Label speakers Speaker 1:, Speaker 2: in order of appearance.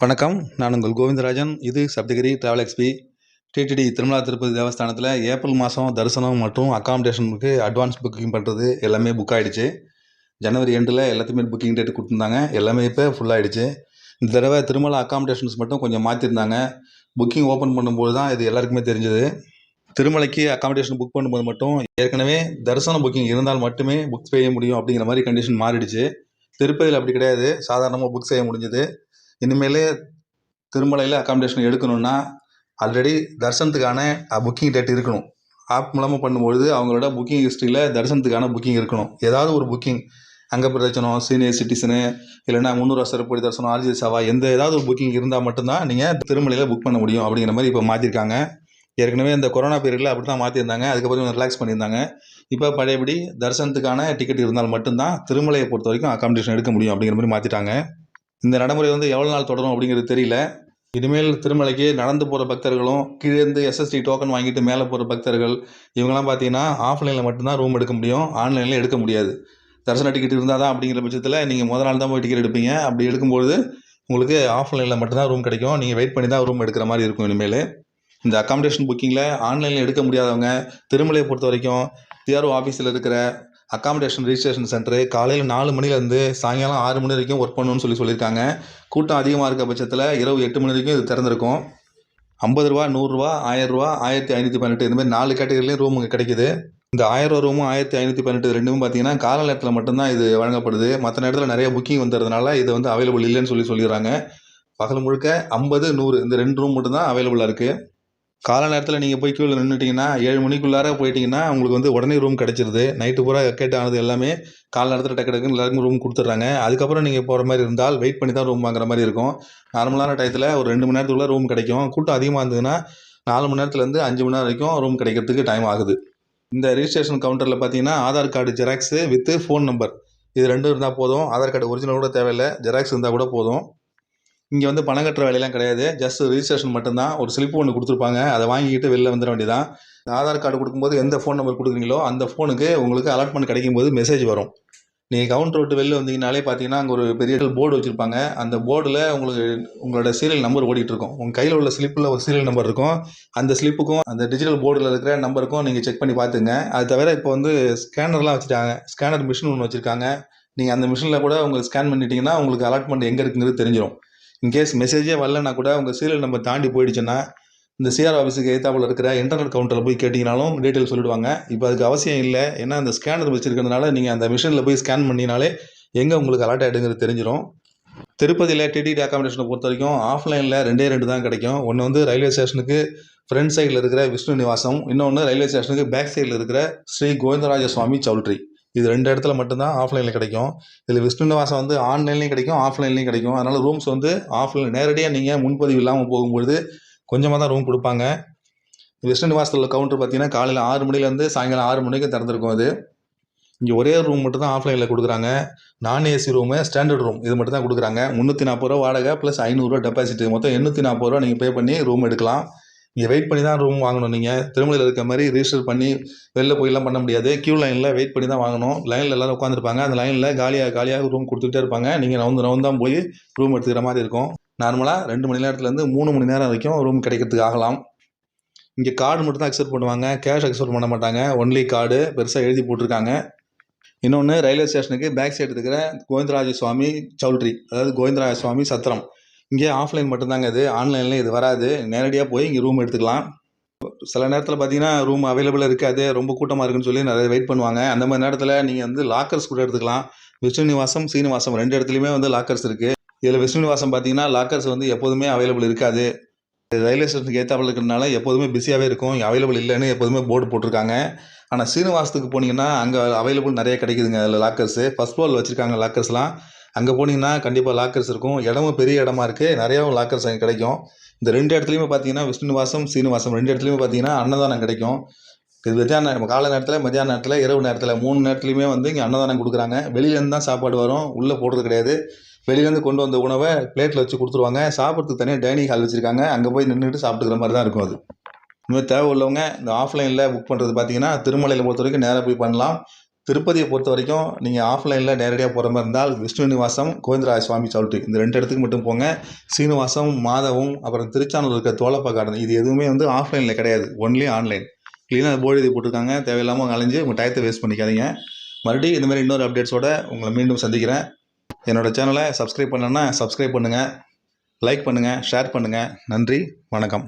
Speaker 1: வணக்கம். நான் உங்கள் கோவிந்தராஜன். இது Saptagiri travel XP. TTD Tirumala Tirupati தேவஸ்தானத்தில் ஏப்ரல் மாதம் தரிசனம் மற்றும் அக்காமடேஷனுக்கு அட்வான்ஸ் புக்கிங் பண்ணுறது எல்லாமே புக் ஆகிடுச்சு. ஜனவரி எண்டில் எல்லாத்துக்குமே புக்கிங் டேட் கொடுத்துருந்தாங்க. எல்லாமே இப்போ ஃபுல் ஆகிடுச்சு. இந்த தடவை திருமலா அக்காமடேஷன்ஸ் மட்டும் கொஞ்சம் மாற்றிருந்தாங்க. புக்கிங் ஓப்பன் பண்ணும்போது தான் இது எல்லாருக்குமே தெரிஞ்சது. திருமலைக்கு அக்காமடேஷன் புக் பண்ணும்போது மட்டும் ஏற்கனவே தரிசனம் புக்கிங் இருந்தால் மட்டுமே புக் செய்ய முடியும் அப்படிங்கிற மாதிரி கண்டிஷன் மாறிடுச்சு. திருப்பதியில் அப்படி கிடையாது, சாதாரணமாக புக் செய்ய முடிஞ்சது. இனிமேல் திருமலையில் அக்காமடேஷன் எடுக்கணும்னா ஆல்ரெடி தரிசனத்துக்கான புக்கிங் டேட் இருக்கணும். ஆப் மூலமாக பண்ணும்பொழுது அவங்களோட புக்கிங் ஹிஸ்ட்ரியில் தரிசனத்துக்கான புக்கிங் இருக்கணும். ஏதாவது ஒரு புக்கிங், அங்கே பிரச்சனை, சீனியர் சிட்டிசனு, இல்லைனா 300 சிறப்பு தரிசனம், ஆர்ஜி சவா, ஏதாவது ஒரு புக்கிங் இருந்தால் மட்டும்தான் நீங்கள் திருமலையில் புக் பண்ண முடியும் அப்படிங்கிற மாதிரி இப்போ மாற்றிருக்காங்க. ஏற்கனவே இந்த கொரோனா பீரியடில் அப்படி தான் மாற்றிருந்தாங்க. அதுக்கப்புறம் ரிலாக்ஸ் பண்ணியிருந்தாங்க. இப்போ பழையபடி தரிசனத்துக்கான டிக்கெட் இருந்தால் மட்டும்தான் திருமலையை பொறுத்த வரைக்கும் அக்காமடேஷன் எடுக்க முடியும் அப்படிங்கிற மாதிரி மாற்றிட்டாங்க. இந்த நடைமுறை எவ்வளோ நாள் தொடரும் அப்படிங்கிறது தெரியல. இனிமேல் திருமலைக்கு நடந்து போகிற பக்தர்களும் கீழேருந்து எஸ்எஸ்டி டோக்கன் வாங்கிட்டு மேலே போகிற பக்தர்கள் இவங்கெல்லாம் பார்த்தீங்கன்னா ஆஃப்லைனில் மட்டும்தான் ரூம் எடுக்க முடியும், ஆன்லைனில் எடுக்க முடியாது. தரிசன டிக்கெட் இருந்தால் தான் அப்படிங்கிற பட்சத்தில் நீங்கள் முதல் நாள் தான் போய் டிக்கெட் எடுப்பீங்க. அப்படி எடுக்கும்போது உங்களுக்கு ஆஃப்லைனில் மட்டும்தான் ரூம் கிடைக்கும். நீங்கள் வெயிட் பண்ணி தான் ரூம் எடுக்கிற மாதிரி இருக்கும். இனிமேல் இந்த அக்காமடேஷன் புக்கிங்கில் ஆன்லைனில் எடுக்க முடியாதவங்க திருமலையை பொறுத்த வரைக்கும் டிஆர்ஓ ஆஃபீஸில் இருக்கிற அக்காமடேஷன் ரிஜிஸ்ட்ரேஷன் சென்டரு காலையில் 4 மணிலேருந்து சாயங்காலம் 6 மணி வரைக்கும் ஒர்க் பண்ணணும்னு சொல்லியிருக்காங்க. கூட்டம் அதிகமாக இருக்க பட்சத்தில் இரவு 8 மணி வரைக்கும் இது திறந்திருக்கும். 50 ரூபா, 100 ரூபா, 1000 ரூபா, 1518 இந்த மாதிரி 4 கேட்டகரிலையும் ரூம் இங்கே கிடைக்குது. இந்த 1000 ரூபா ரூமும் 1518 ரெண்டுமே பார்த்தீங்கன்னா கால நேரத்தில் மட்டும்தான் இது வழங்கப்படுது. மற்ற நேரத்தில் நிறைய புக்கிங் வந்துடுறதுனால இது அவைலபிள் இல்லைன்னு சொல்லிடுறாங்க. பகல் முழுக்க 50, 100 இந்த 2 ரூம் மட்டும்தான் அவைலபிளாக இருக்குது. காலை நேரத்தில் நீங்கள் போய் க்யூவில் நின்றுட்டிங்கன்னா 7 மணிக்குள்ளார போயிட்டீங்கன்னா உங்களுக்கு உடனே ரூம் கிடச்சிருது. நைட்டு பூரா கேட் ஆனது எல்லாமே காலை நேரத்தில் டக்குன்னு எல்லாருக்கும் ரூம் கொடுத்துட்றாங்க. அதுக்கப்புறம் நீங்கள் போகிற மாதிரி இருந்தால் வெயிட் பண்ணி தான் ரூம் வாங்குற மாதிரி இருக்கும். நார்மலான டயத்தில் ஒரு 2 மணி நேரத்துக்குள்ளே ரூம் கிடைக்கும். கூட்டம் அதிகமாக இருந்ததுன்னா 4 மணி நேரத்துலேருந்து 5 மணி நேரம் வரைக்கும் ரூம் கிடைக்கிறதுக்கு டைம் ஆகுது. இந்த ரிஜிஸ்ட்ரேஷன் கவுண்டரில் பார்த்தீங்கன்னா Aadhaar card xerox with phone number இது 2 இருந்தால் போதும். ஆதார் கார்டு ஒரிஜினல் கூட தேவையில்லை, ஜெராக்ஸ் இருந்தால் கூட போதும். இங்கே பணம் கட்டுற வேலையெல்லாம் கிடையாது. ஜஸ்ட் ரிஜிஸ்ட்ரேஷன் மட்டும்தான். ஒரு ஸ்லிப் ஒன்று கொடுத்துருப்பாங்க, அதை வாங்கிக்கிட்டு வெளில வந்துட வேண்டியதான். ஆதார் கார்டு கொடுக்கும்போது எந்த ஃபோன் நம்பர் கொடுக்குறீங்களோ அந்த ஃபோனுக்கு உங்களுக்கு அலாட்மெண்ட் கிடைக்கும் போது மெசேஜ் வரும். நீங்கள் கவுண்டர் விட்டு வெளில வந்தீங்கனாலே பார்த்தீங்கன்னா அங்கே ஒரு பெரிய போர்டு வச்சுருப்பாங்க. அந்த போர்டில் உங்களோட சீரியல் நம்பர் ஓடிட்டுருக்கும். உங்கள் கையில் உள்ள ஸ்லிப்பில் ஒரு சீரியல் நம்பர் இருக்கும். அந்த ஸ்லிப்புக்கும் அந்த டிஜிட்டல் போர்டில் இருக்கிற நம்பருக்கும் நீங்கள் செக் பண்ணி பார்த்துங்க. அது தவிர இப்போ ஸ்கேனர்லாம் வச்சுட்டாங்க. ஸ்கேனர் மிஷின் ஒன்று வச்சுருக்காங்க. நீங்கள் அந்த மிஷினில் கூட உங்களுக்கு ஸ்கேன் பண்ணிட்டீங்கன்னா உங்களுக்கு அலாட்மெண்ட் எங்கே இருக்குங்கிறது தெரிஞ்சிடும். இன்கேஸ் மெசேஜே வரலன்னா கூட உங்கள் சீரியல் நம்பர் தாண்டி போயிடுச்சுன்னா இந்த சிஆர் ஆஃபீஸுக்கு எதிர்த்தாப்புல இருக்கிற இன்டர்நெட் கவுண்டரில் போய் கேட்டிங்கனாலும் டீட்டெயில் சொல்லிவிடுவாங்க. இப்போ அதுக்கு அவசியம் இல்லை. ஏன்னா அந்த ஸ்கேனர் வச்சுருக்கிறதுனால நீங்கள் அந்த மிஷினில் போய் ஸ்கேன் பண்ணினாலே எங்கே உங்களுக்கு அலாட் ஆகிடுங்கிறது தெரிஞ்சிடும். திருப்பதியில் டிடிடி அக்காமடேஷனை பொறுத்த வரைக்கும் ஆஃப்லைனில் 2 தான் கிடைக்கும். ஒன்று ரயில்வே ஸ்டேஷனுக்கு ஃப்ரண்ட் சைடில் இருக்கிற விஷ்ணு நிவாசம், இன்னொன்று ரயில்வே ஸ்டேஷனுக்கு பேக் சைடில் இருக்கிற ஸ்ரீ கோவிந்தராஜ சுவாமி சவுல்ட்ரி. இது 2 இடத்துல மட்டும்தான் ஆஃப்லைனில் கிடைக்கும். இதில் விஷ்ணு நிவாசம் ஆன்லைன்லேயும் கிடைக்கும், ஆஃப்லைன்லேயும் கிடைக்கும். அதனால் ரூம்ஸ் ஆஃப்லைன் நேரடியாக நீங்கள் முன்பதிவு இல்லாமல் போகும்பொழுது கொஞ்சமாக தான் ரூம் கொடுப்பாங்க. விஷ்ணு நிவாசத்தில் உள்ள கவுண்டர் பார்த்தீங்கன்னா காலையில் 6 மணிலேருந்து சாயங்காலம் 6 மணிக்கு திறந்திருக்கும். அது இங்கே ஒரே ரூம் மட்டும் தான் ஆஃப்லைனில் கொடுக்குறாங்க. நான் ஏசி ரூமு, ஸ்டாண்டர்ட் ரூம் இது மட்டும் தான் கொடுக்குறாங்க. 340 ரூபா வாடகை ப்ளஸ் 500 ரூபா டெபாசிட், மொத்தம் 840 ரூபா நீங்கள் பே பண்ணி ரூம் எடுக்கலாம். நீங்கள் வெயிட் பண்ணி தான் ரூம் வாங்கணும். நீங்கள் திருமலையில் இருக்க மாதிரி ரிஜிஸ்டர் பண்ணி வெளில போயெல்லாம் பண்ண முடியாது. க்யூ லைனில் வெயிட் பண்ணி தான் வாங்கணும். லைனில் எல்லோரும் உட்காந்துருப்பாங்க. அந்த லைனில் காலியாக ரூம் கொடுத்துக்கிட்டே இருப்பாங்க. நீங்கள் நவுந்து தான் போய் ரூம் எடுத்துக்கிற மாதிரி இருக்கும். நார்மலாக 2 மணி நேரத்துலேருந்து 3 மணி நேரம் வரைக்கும் ரூம் கிடைக்கிறதுக்கு ஆகலாம். இங்கே கார்டு மட்டும் தான் அக்செப்ட் பண்ணுவாங்க, கேஷ் அக்செப்ட் பண்ண மாட்டாங்க. ஒன்லி கார்டு பெருசாக எழுதி போட்டிருக்காங்க. இன்னொன்று ரயில்வே ஸ்டேஷனுக்கு பேக் சைடு இருக்கிற கோவிந்தராஜ சுவாமி சவுல்ட்ரி, அதாவது கோவிந்தராஜ சுவாமி சத்திரம், இங்கே ஆஃப்லைன் மட்டும்தாங்க. இது ஆன்லைனில் இது வராது. நேரடியாக போய் இங்கே ரூம் எடுத்துக்கலாம். சில நேரத்தில் பார்த்தீங்கன்னா ரூம் அவைலபிளாக இருக்காது, ரொம்ப கூட்டமாக இருக்குன்னு சொல்லி நிறைய வெயிட் பண்ணுவாங்க. அந்த மாதிரி நேரத்தில் நீங்கள் லாக்கர்ஸ் கூட எடுத்துக்கலாம். விஷ்ணு நிவாசம், சீனிவாசம் 2 இடத்துலையுமே லாக்கர்ஸ் இருக்குது. இதில் விஷ்ணு நிவாசம் பார்த்தீங்கன்னா லாக்கர்ஸ் எப்போதுமே அவைலபிள் இருக்காது. ரயில்வே ஸ்டேஷனுக்கு ஏற்றாப்பில் இருக்கிறதுனால எப்போதுமே பிஸியாகவே இருக்கும். இங்கே அவைலபிள் இல்லைன்னு எப்போதுமே போர்டு போட்டிருக்காங்க. ஆனால் சீனிவாசத்துக்கு போனீங்கன்னா அங்கே அவைலபிள் நிறைய கிடைக்குதுங்க. அதில் லாக்கர்ஸு ஃபஸ்ட் ஃப்ளோரில் வச்சுருக்காங்க லாக்கர்ஸ்லாம். அங்கே போனீங்கன்னா கண்டிப்பாக லாக்கர்ஸ் இருக்கும். இடமும் பெரிய இடமா இருக்குது, நிறையாவும் லாக்கர்ஸ் அங்கே கிடைக்கும். இந்த 2 இடத்துலையுமே பார்த்தீங்கன்னா விஷ்ணு நிவாசம், சீனிவாசம் 2 இடத்துலையுமே பார்த்தீங்கன்னா அன்னதானம் கிடைக்கும். இது மத்தியானம், காலை நேரத்தில், மத்தியான நேரத்தில், இரவு நேரத்தில் 3 நேரத்துலையுமே இங்கே அன்னதானம் கொடுக்குறாங்க. வெளியிலேருந்து தான் சாப்பாடு வரும், உள்ளே போடுறது கிடையாது. வெளியிலேருந்து கொண்டு வந்த உணவை பிளேட்டில் வச்சு கொடுத்துருவாங்க. சாப்பிட்றதுக்கு தனியாக டைனிங் ஹால் வச்சுருக்காங்க. அங்கே போய் நின்றுட்டு சாப்பிட்டுக்கிற மாதிரி தான் இருக்கும். அது இனிமேல் தேவை உள்ளவங்க இந்த ஆஃப்லைனில் புக் பண்ணுறது பார்த்தீங்கன்னா திருமலையில் பொறுத்த வரைக்கும் நேராக போய் பண்ணலாம். திருப்பதியை பொறுத்த வரைக்கும் நீங்கள் ஆஃப்லைனில் நேரடியாக போகிற மாதிரி இருந்தால் விஷ்ணு நிவாசம், கோவிந்தராஜ சுவாமி சவுல்ட்ரி இந்த 2 இடத்துக்கு மட்டும் போங்க. சீனிவாசம், மாதவம், அப்புறம் திருச்சானூர் இருக்க தோலப்பா கார்டன் இது எதுவுமே வந்து ஆஃப்லைனில் கிடையாது, ஒன்லி ஆன்லைன். க்ளீனாக போர்டு எழுதி போட்டிருக்காங்க, தேவையில்லாமல் அலைஞ்சு உங்கள் டயத்தை வேஸ்ட் பண்ணிக்காதீங்க. மறுபடியும் இந்த மாதிரி இன்னொரு அப்டேட்ஸோடு உங்களை மீண்டும் சந்திக்கிறேன். என்னோடய சேனலை சப்ஸ்கிரைப் பண்ணலன்னா சப்ஸ்கிரைப் பண்ணுங்கள், லைக் பண்ணுங்கள், ஷேர் பண்ணுங்கள். நன்றி, வணக்கம்.